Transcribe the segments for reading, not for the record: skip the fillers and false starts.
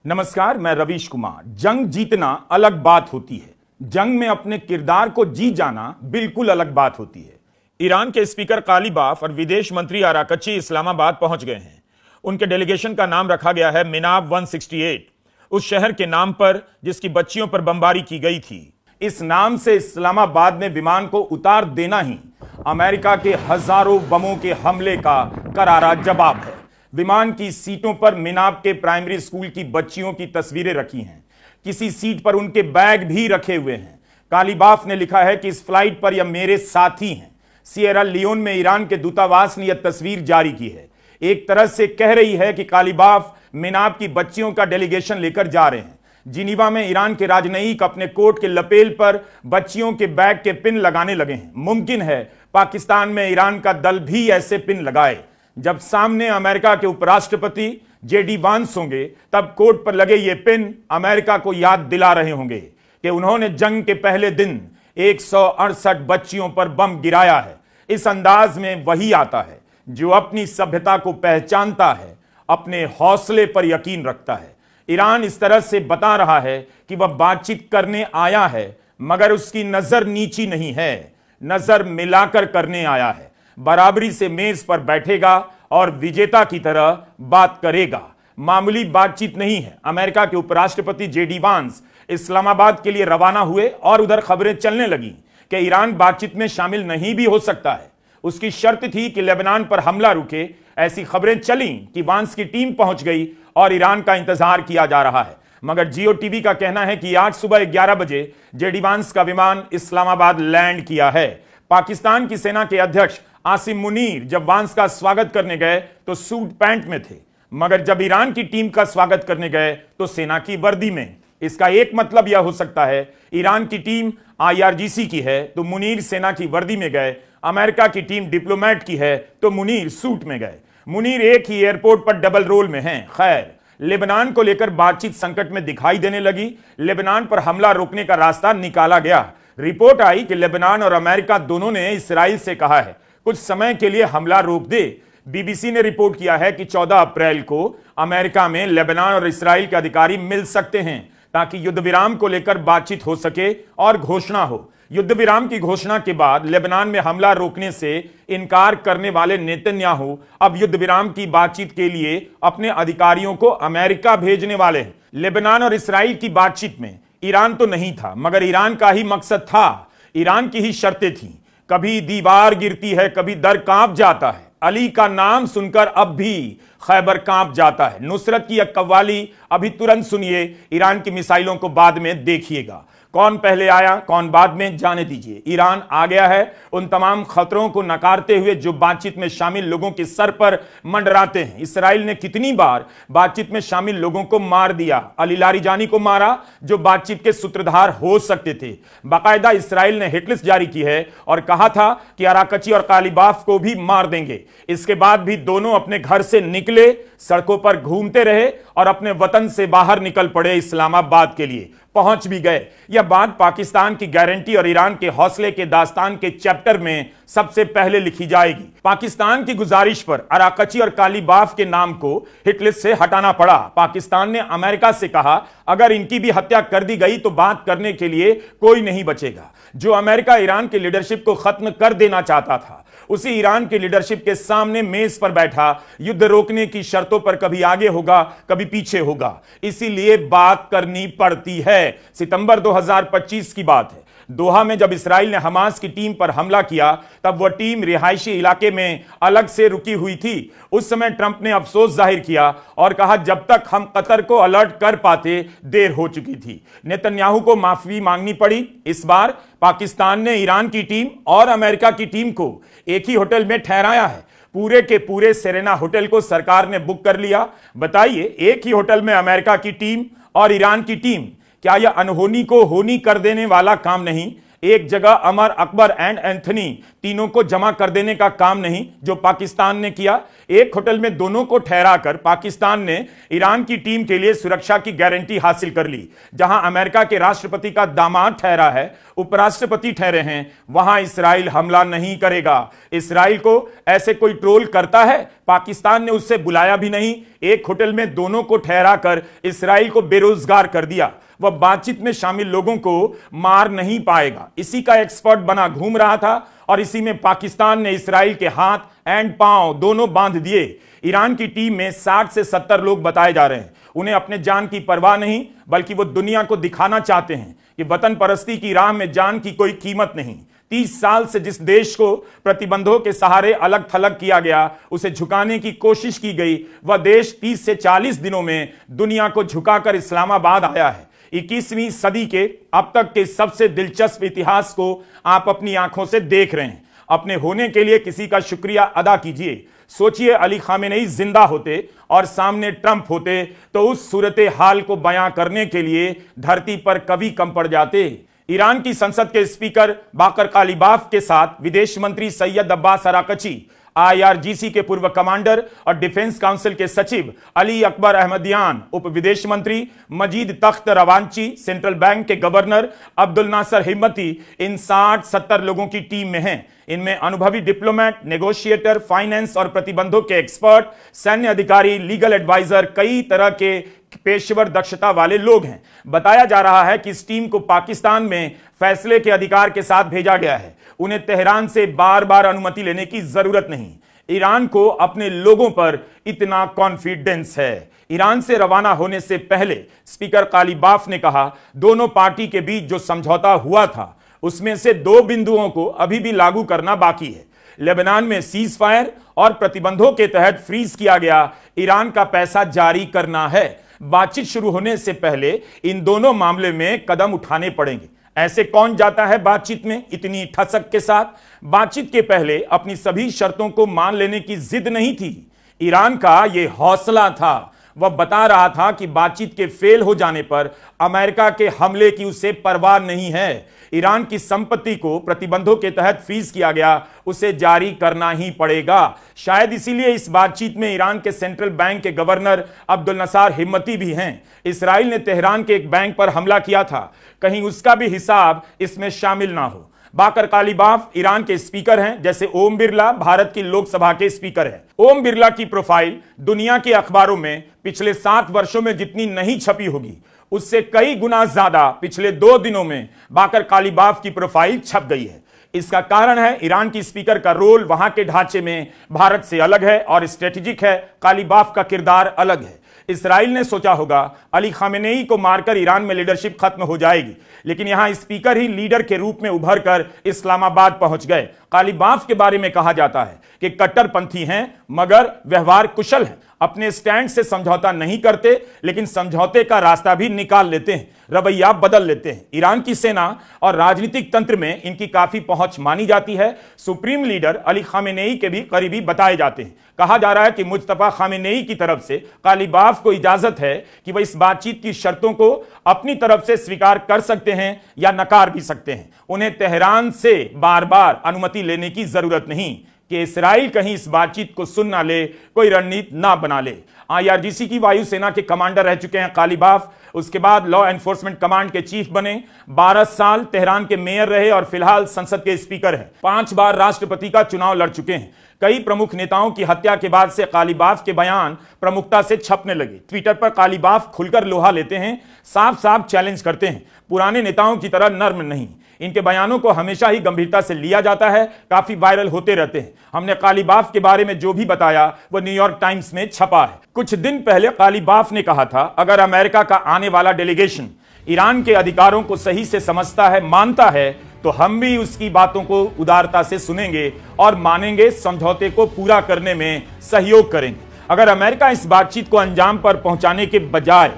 नमस्कार, मैं रवीश कुमार। जंग जीतना अलग बात होती है, जंग में अपने किरदार को जी जाना बिल्कुल अलग बात होती है। ईरान के स्पीकर कालीबाफ और विदेश मंत्री आराकची इस्लामाबाद पहुंच गए हैं। उनके डेलीगेशन का नाम रखा गया है मिनाब 168, उस शहर के नाम पर जिसकी बच्चियों पर बमबारी की गई थी। इस नाम से इस्लामाबाद में विमान को उतार देना ही अमेरिका के हजारों बमों के हमले का करारा जवाब है। विमान की सीटों पर मिनाब के प्राइमरी स्कूल की बच्चियों की तस्वीरें रखी हैं, किसी सीट पर उनके बैग भी रखे हुए हैं। कालीबाफ ने लिखा है कि इस फ्लाइट पर यह मेरे साथी हैं। सिएरा लियोन में ईरान के दूतावास ने यह तस्वीर जारी की है। एक तरह से कह रही है कि कालीबाफ मिनाब की बच्चियों का डेलीगेशन लेकर जा रहे हैं। जिनीवा में ईरान के राजनयिक अपने कोट के लपेल पर बच्चियों के बैग के पिन लगाने लगे हैं। मुमकिन है पाकिस्तान में ईरान का दल भी ऐसे पिन लगाए। जब सामने अमेरिका के उपराष्ट्रपति जेडी वांस होंगे, तब कोट पर लगे ये पिन अमेरिका को याद दिला रहे होंगे कि उन्होंने जंग के पहले दिन 168 बच्चियों पर बम गिराया है। इस अंदाज में वही आता है जो अपनी सभ्यता को पहचानता है, अपने हौसले पर यकीन रखता है। ईरान इस तरह से बता रहा है कि वह बातचीत करने आया है, मगर उसकी नजर नीची नहीं है, नजर मिलाकर करने आया है। बराबरी से मेज पर बैठेगा और विजेता की तरह बात करेगा। मामूली बातचीत नहीं है। अमेरिका के उपराष्ट्रपति जेडी वांस इस्लामाबाद के लिए रवाना हुए और उधर खबरें चलने लगी कि ईरान बातचीत में शामिल नहीं भी हो सकता है। उसकी शर्त थी कि लेबनान पर हमला रुके। ऐसी खबरें चली कि वांस की टीम पहुंच गई और ईरान का इंतजार किया जा रहा है। मगर जियो टीवी का कहना है कि आज सुबह 11 बजे जेडी वांस का विमान इस्लामाबाद लैंड किया है। पाकिस्तान की सेना के अध्यक्ष आसिम मुनीर जब वांस का स्वागत करने गए तो सूट पैंट में थे, मगर जब ईरान की टीम का स्वागत करने गए तो सेना की वर्दी में। इसका एक मतलब यह हो सकता है ईरान की टीम IRGC की है तो मुनीर सेना की वर्दी में गए, अमेरिका की टीम डिप्लोमेट की है तो मुनीर सूट में गए। मुनीर एक ही एयरपोर्ट पर डबल रोल में हैं। खैर, लेबनान को लेकर बातचीत संकट में दिखाई देने लगी। लेबनान पर हमला रोकने का रास्ता निकाला गया। रिपोर्ट आई कि लेबनान और अमेरिका दोनों ने इस्राइल से कहा है कुछ समय के लिए हमला रोक दे। BBC ने रिपोर्ट किया है कि 14 अप्रैल को अमेरिका में लेबनान और इस्राइल के अधिकारी मिल सकते हैं ताकि युद्ध विराम को लेकर बातचीत हो सके और घोषणा हो। युद्ध विराम की घोषणा के बाद लेबनान में हमला रोकने से इनकार करने वाले नेतन्याहू अब युद्ध विराम की बातचीत के लिए अपने अधिकारियों को अमेरिका भेजने वाले हैं। लेबनान और इस्राइल की बातचीत में ईरान तो नहीं था, मगर ईरान का ही मकसद था, ईरान की ही शर्तें थीं। कभी दीवार गिरती है, कभी दर कांप जाता है। अली का नाम सुनकर अब भी खैबर कांप जाता है। नुसरत की यह कव्वाली अभी तुरंत सुनिए, ईरान की मिसाइलों को बाद में देखिएगा। कौन पहले आया कौन बाद में, जाने दीजिए। ईरान आ गया है उन तमाम खतरों को नकारते हुए जो बातचीत में शामिल लोगों के सर पर मंडराते हैं। इसराइल ने कितनी बार बातचीत में शामिल लोगों को मार दिया। अली लारिजानी को मारा जो बातचीत के सूत्रधार हो सकते थे। बाकायदा इसराइल ने हिट लिस्ट जारी की है और कहा था कि आराकची और कालीबाफ को भी मार देंगे। इसके बाद भी दोनों अपने घर से निकले, सड़कों पर घूमते रहे और अपने वतन से बाहर निकल पड़े। इस्लामाबाद के लिए पहुंच भी गए। यह बात पाकिस्तान की गारंटी और ईरान के हौसले के दास्तान के चैप्टर में सबसे पहले लिखी जाएगी। पाकिस्तान की गुजारिश पर आराकची और कालीबाफ के नाम को हिट लिस्ट से हटाना पड़ा। पाकिस्तान ने अमेरिका से कहा अगर इनकी भी हत्या कर दी गई तो बात करने के लिए कोई नहीं बचेगा। जो अमेरिका ईरान की लीडरशिप को खत्म कर देना चाहता था, उसी ईरान की लीडरशिप के सामने मेज पर बैठा युद्ध रोकने की शर्तों पर कभी आगे होगा कभी पीछे होगा। इसीलिए बात करनी पड़ती है। सितंबर 2025 की बात है। दोहा में जब इसराइल ने हमास की टीम पर हमला किया तब वह टीम रिहायशी इलाके में अलग से रुकी हुई थी। उस समय ट्रंप ने अफसोस जाहिर किया और कहा जब तक हम कतर को अलर्ट कर पाते देर हो चुकी थी। नेतन्याहू को माफी मांगनी पड़ी। इस बार पाकिस्तान ने ईरान की टीम और अमेरिका की टीम को एक ही होटल में ठहराया है। पूरे के पूरे सेरेना होटल को सरकार ने बुक कर लिया। बताइए, एक ही होटल में अमेरिका की टीम और ईरान की टीम, क्या यह अनहोनी को होनी कर देने वाला काम नहीं? एक जगह अमर, अकबर एंड एंथनी तीनों को जमा कर देने का काम नहीं जो पाकिस्तान ने किया? एक होटल में दोनों को ठहराकर पाकिस्तान ने ईरान की टीम के लिए सुरक्षा की गारंटी हासिल कर ली। जहां अमेरिका के राष्ट्रपति का दामाद ठहरा है, उपराष्ट्रपति ठहरे हैं, वहां इसराइल हमला नहीं करेगा। इसराइल को ऐसे कोई ट्रोल करता है, पाकिस्तान ने उससे बुलाया भी नहीं। एक होटल में दोनों को ठहराकर इसराइल को बेरोजगार कर दिया। वह बातचीत में शामिल लोगों को मार नहीं पाएगा, इसी का एक्सपर्ट बना घूम रहा था और इसी में पाकिस्तान ने इसराइल के हाथ एंड पांव दोनों बांध दिए। ईरान की टीम में 60 से 70 लोग बताए जा रहे हैं। उन्हें अपने जान की परवाह नहीं, बल्कि वो दुनिया को दिखाना चाहते हैं कि वतन परस्ती की राह में जान की कोई कीमत नहीं। 30 साल से जिस देश को प्रतिबंधों के सहारे अलग थलग किया गया, उसे झुकाने की कोशिश की गई, वह देश 30 से 40 दिनों में दुनिया को झुकाकर इस्लामाबाद आया है। 21वीं सदी के अब तक के सबसे दिलचस्प इतिहास को आप अपनी आंखों से देख रहे हैं। अपने होने के लिए किसी का शुक्रिया अदा कीजिए। सोचिए, अली खामेनेई जिंदा होते और सामने ट्रंप होते तो उस सूरत हाल को बयां करने के लिए धरती पर कभी कम पड़ जाते। ईरान की संसद के स्पीकर बाकर कालीबाफ के साथ विदेश मंत्री सैयद अब्बास अराकची, IRGC के पूर्व कमांडर और डिफेंस काउंसिल के सचिव अली अकबर अहमदियान, उप विदेश मंत्री मजीद तख्त रवांची, सेंट्रल बैंक के गवर्नर अब्दुल नासर हिम्मती इन 60-70 लोगों की टीम में हैं। इनमें अनुभवी डिप्लोमेट, नेगोशिएटर, फाइनेंस और प्रतिबंधों के एक्सपर्ट, सैन्य अधिकारी, लीगल एडवाइजर, कई तरह के पेशेवर दक्षता वाले लोग हैं। बताया जा रहा है कि इस टीम को पाकिस्तान में फैसले के अधिकार के साथ भेजा गया है। उन्हें तेहरान से बार बार अनुमति लेने की जरूरत नहीं। ईरान को अपने लोगों पर इतना कॉन्फिडेंस है। ईरान से रवाना होने से पहले स्पीकर कालीबाफ ने कहा, दोनों पार्टी के बीच जो समझौता हुआ था उसमें से 2 बिंदुओं को अभी भी लागू करना बाकी है। लेबनान में सीज फायर और प्रतिबंधों के तहत फ्रीज किया गया ईरान का पैसा जारी करना है। बातचीत शुरू होने से पहले इन दोनों मामले में कदम उठाने पड़ेंगे। ऐसे कौन जाता है बातचीत में इतनी ठसक के साथ? बातचीत के पहले अपनी सभी शर्तों को मान लेने की जिद नहीं थी। ईरान का यह हौसला था। वह बता रहा था कि बातचीत के फेल हो जाने पर अमेरिका के हमले की उसे परवाह नहीं है। ईरान की संपत्ति को प्रतिबंधों के तहत फ्रीज किया गया, उसे जारी करना ही पड़ेगा। शायद इसीलिए इस बातचीत में ईरान के सेंट्रल बैंक के गवर्नर अब्दुल नसार हिम्मती भी हैं। इसराइल ने तेहरान के एक बैंक पर हमला किया था, कहीं उसका भी हिसाब इसमें शामिल ना हो। बाकर कालीबाफ ईरान के स्पीकर हैं, जैसे ओम बिरला भारत की लोकसभा के स्पीकर हैं। ओम बिरला की प्रोफाइल दुनिया के अखबारों में पिछले 7 वर्षों में जितनी नहीं छपी होगी, उससे कई गुना ज्यादा पिछले 2 दिनों में बाकर कालीबाफ की प्रोफाइल छप गई है। इसका कारण है ईरान की स्पीकर का रोल वहां के ढांचे में भारत से अलग है और स्ट्रेटेजिक है। कालीबाफ का किरदार अलग है। इसराइल ने सोचा होगा अली खामेनेई को मारकर ईरान में लीडरशिप खत्म हो जाएगी, लेकिन यहां स्पीकर ही लीडर के रूप में उभर कर इस्लामाबाद पहुंच गए। कालीबाफ के बारे में कहा जाता है कि कट्टरपंथी हैं मगर व्यवहार कुशल हैं। अपने स्टैंड से समझौता नहीं करते, लेकिन समझौते का रास्ता भी निकाल लेते हैं, रवैया बदल लेते हैं। ईरान की सेना और राजनीतिक तंत्र में इनकी काफी पहुंच मानी जाती है। सुप्रीम लीडर अली खामेनेई के भी करीबी बताए जाते हैं। कहा जा रहा है कि मुज्तबा खामेनेई की तरफ से कालीबाफ को इजाजत है कि वह इस बातचीत की शर्तों को अपनी तरफ से स्वीकार कर सकते हैं या नकार भी सकते हैं। उन्हें तेहरान से बार बार अनुमति लेने की जरूरत नहीं कि इसराइल कहीं इस बातचीत को सुन ना ले, कोई रणनीति ना बना ले। IRGC की वायुसेना के कमांडर रह चुके हैं कालीबाफ। उसके बाद लॉ एनफोर्समेंट कमांड के चीफ बने। 12 साल तेहरान के मेयर रहे और फिलहाल संसद के स्पीकर हैं। 5 बार राष्ट्रपति का चुनाव लड़ चुके हैं। कई प्रमुख नेताओं की हत्या के बाद से कालीबाफ के बयान प्रमुखता से छपने लगे। ट्विटर पर कालीबाफ खुलकर लोहा लेते हैं, साफ साफ चैलेंज करते हैं। पुराने नेताओं की तरह नर्म नहीं। इनके बयानों को हमेशा ही गंभीरता से लिया जाता है, काफी वायरल होते रहते हैं। हमने कालीबाफ के बारे में जो भी बताया वो न्यूयॉर्क टाइम्स में छपा है। कुछ दिन पहले कालीबाफ ने कहा था, अगर अमेरिका का आने वाला डेलीगेशन ईरान के अधिकारों को सही से समझता है, मानता है, तो हम भी उसकी बातों को उदारता से सुनेंगे और मानेंगे, समझौते को पूरा करने में सहयोग करेंगे। अगर अमेरिका इस बातचीत को अंजाम पर पहुंचाने के बजाय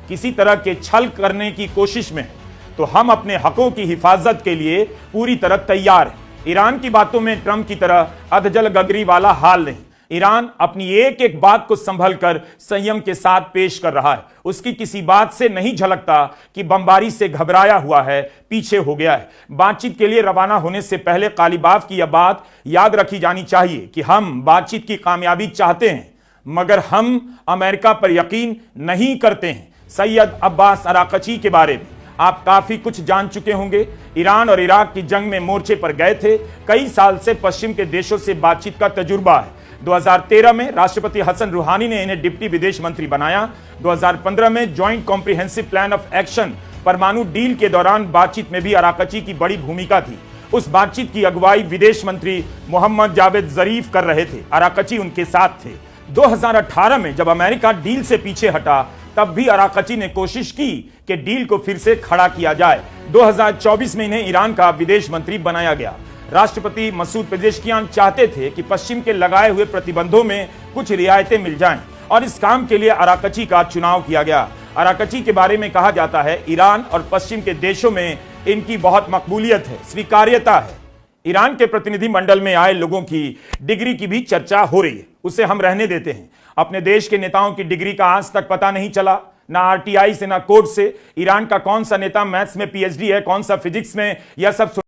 किसी तरह के छल करने की कोशिश में है, तो हम अपने हकों की हिफाजत के लिए पूरी तरह तैयार हैं। ईरान की बातों में ट्रंप की तरह अधजल गगरी वाला हाल नहीं। ईरान अपनी एक एक बात को संभल कर संयम के साथ पेश कर रहा है। उसकी किसी बात से नहीं झलकता कि बमबारी से घबराया हुआ है, पीछे हो गया है। बातचीत के लिए रवाना होने से पहले कालीबाफ की यह बात याद रखी जानी चाहिए कि हम बातचीत की कामयाबी चाहते हैं, मगर हम अमेरिका पर यकीन नहीं करते हैं। सैयद अब्बास अराकची के बारे में आप काफी कुछ जान चुके होंगे। ईरान और इराक की जंग में मोर्चे पर गए थे। कई साल से पश्चिम के देशों से बातचीत का तजुर्बा है। 2013 में राष्ट्रपति हसन रूहानी ने इन्हें डिप्टी विदेश मंत्री बनाया। 2015 में joint comprehensive plan of action परमाणु डील के दौरान बातचीत में भी अराकची की बड़ी भूमिका थी। उस बातचीत की अगुवाई विदेश मंत्री मोहम्मद जावेद जरीफ कर रहे थे, अराकची उनके साथ थे। 2018 में जब अमेरिका डील से पीछे हटा, तब भी अराकची ने कोशिश की कि डील को फिर से खड़ा किया जाए। 2024 में इन्हें ईरान का विदेश मंत्री बनाया गया। राष्ट्रपति मसूद पेजेश्कियान चाहते थे कि पश्चिम के लगाए हुए प्रतिबंधों में कुछ रियायतें मिल जाएं, और इस काम के लिए अराकची का चुनाव किया गया। अराकची के बारे में कहा जाता है, ईरान और पश्चिम के देशों में इनकी बहुत मकबूलियत है, स्वीकार्यता है। ईरान के प्रतिनिधि मंडल में आए लोगों की डिग्री की भी चर्चा हो रही है, उसे हम रहने देते हैं। अपने देश के नेताओं की डिग्री का आज तक पता नहीं चला, ना आरटीआई से ना कोर्ट से। ईरान का कौन सा नेता मैथ्स में पीएचडी है, कौन सा फिजिक्स में, यह सब